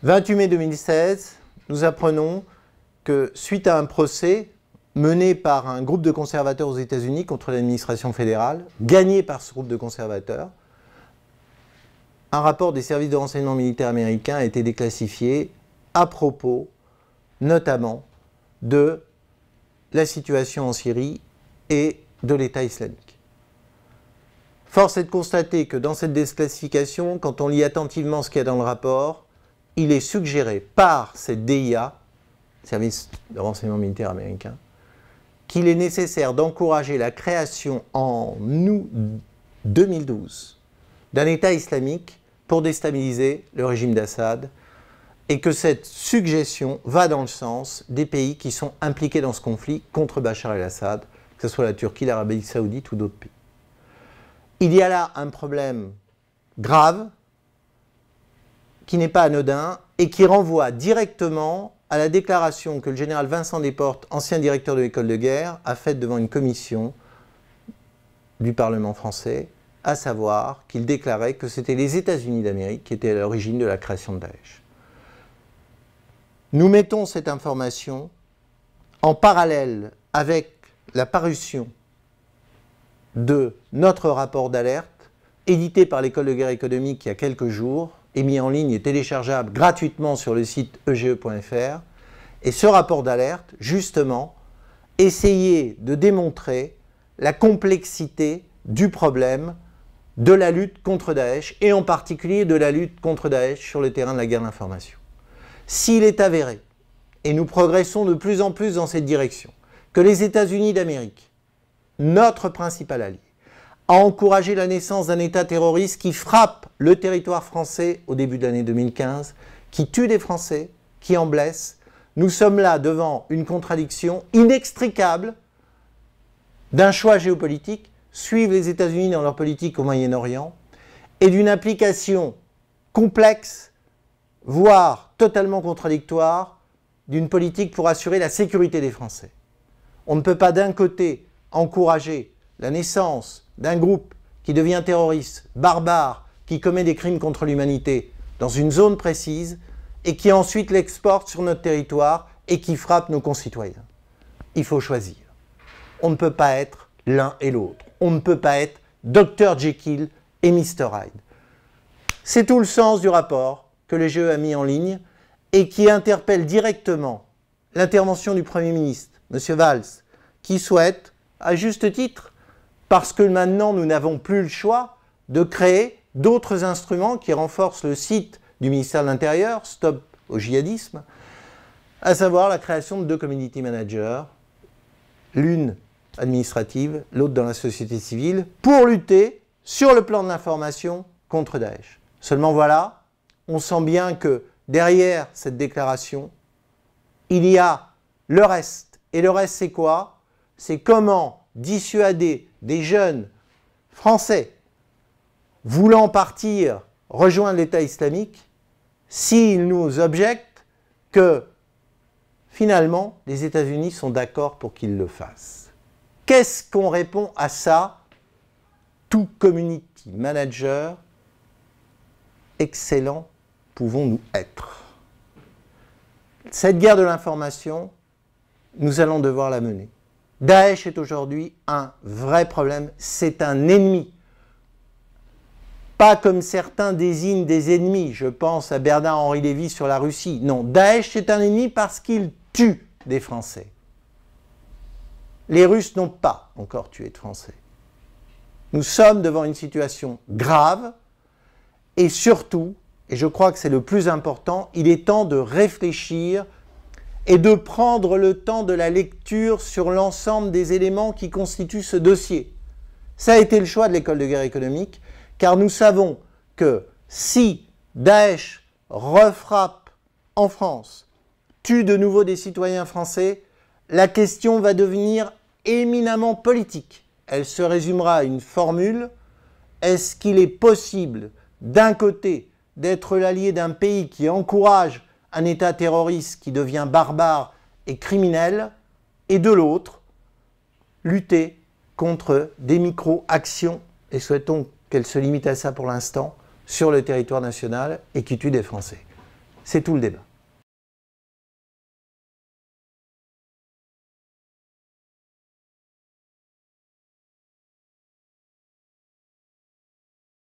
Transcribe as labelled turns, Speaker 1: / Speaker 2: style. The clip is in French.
Speaker 1: 28 mai 2016, nous apprenons que suite à un procès mené par un groupe de conservateurs aux États-Unis contre l'administration fédérale, gagné par ce groupe de conservateurs, un rapport des services de renseignement militaire américains a été déclassifié à propos notamment de la situation en Syrie et de l'État islamique. Force est de constater que dans cette déclassification, quand on lit attentivement ce qu'il y a dans le rapport, il est suggéré par cette DIA, service de renseignement militaire américain, qu'il est nécessaire d'encourager la création en août 2012 d'un État islamique pour déstabiliser le régime d'Assad et que cette suggestion va dans le sens des pays qui sont impliqués dans ce conflit contre Bachar el-Assad, que ce soit la Turquie, l'Arabie Saoudite ou d'autres pays. Il y a là un problème grave qui n'est pas anodin et qui renvoie directement à la déclaration que le général Vincent Desportes, ancien directeur de l'école de guerre, a faite devant une commission du Parlement français, à savoir qu'il déclarait que c'était les États-Unis d'Amérique qui étaient à l'origine de la création de Daesh. Nous mettons cette information en parallèle avec la parution de notre rapport d'alerte, édité par l'École de guerre économique il y a quelques jours, et mis en ligne et téléchargeable gratuitement sur le site ege.fr. Et ce rapport d'alerte, justement, essayait de démontrer la complexité du problème de la lutte contre Daesh, et en particulier de la lutte contre Daesh sur le terrain de la guerre d'information. S'il est avéré, et nous progressons de plus en plus dans cette direction, que les États-Unis d'Amérique, notre principal allié, a encouragé la naissance d'un État terroriste qui frappe le territoire français au début de l'année 2015, qui tue des Français, qui en blesse, nous sommes là devant une contradiction inextricable d'un choix géopolitique, suivre les États-Unis dans leur politique au Moyen-Orient, et d'une application complexe, voire totalement contradictoire, d'une politique pour assurer la sécurité des Français. On ne peut pas d'un côté encourager la naissance d'un groupe qui devient terroriste, barbare, qui commet des crimes contre l'humanité dans une zone précise et qui ensuite l'exporte sur notre territoire et qui frappe nos concitoyens. Il faut choisir. On ne peut pas être l'un et l'autre. On ne peut pas être Dr Jekyll et Mr Hyde. C'est tout le sens du rapport que le GE a mis en ligne et qui interpelle directement l'intervention du Premier ministre, M. Valls, qui souhaite, à juste titre, parce que maintenant nous n'avons plus le choix de créer d'autres instruments qui renforcent le site du ministère de l'Intérieur, Stop au djihadisme, à savoir la création de 2 community managers, l'une administrative, l'autre dans la société civile, pour lutter sur le plan de l'information contre Daesh. Seulement voilà, on sent bien que derrière cette déclaration, il y a le reste. Et le reste c'est quoi? C'est comment dissuader des jeunes français voulant partir rejoindre l'État islamique s'ils nous objectent que finalement les États-Unis sont d'accord pour qu'ils le fassent. Qu'est-ce qu'on répond à ça? Tout community manager excellent pouvons-nous être? Cette guerre de l'information, nous allons devoir la mener. Daesh est aujourd'hui un vrai problème, c'est un ennemi. Pas comme certains désignent des ennemis, je pense à Bernard-Henri Lévy sur la Russie. Non, Daesh est un ennemi parce qu'il tue des Français. Les Russes n'ont pas encore tué de Français. Nous sommes devant une situation grave et surtout, et je crois que c'est le plus important, il est temps de réfléchir et de prendre le temps de la lecture sur l'ensemble des éléments qui constituent ce dossier. Ça a été le choix de l'école de guerre économique, car nous savons que si Daesh refrappe en France, tue de nouveau des citoyens français, la question va devenir éminemment politique. Elle se résumera à une formule. Est-ce qu'il est possible, d'un côté, d'être l'allié d'un pays qui encourage un État terroriste qui devient barbare et criminel, et de l'autre, lutter contre des micro-actions, et souhaitons qu'elles se limitent à ça pour l'instant, sur le territoire national et qui tuent des Français. C'est tout le débat.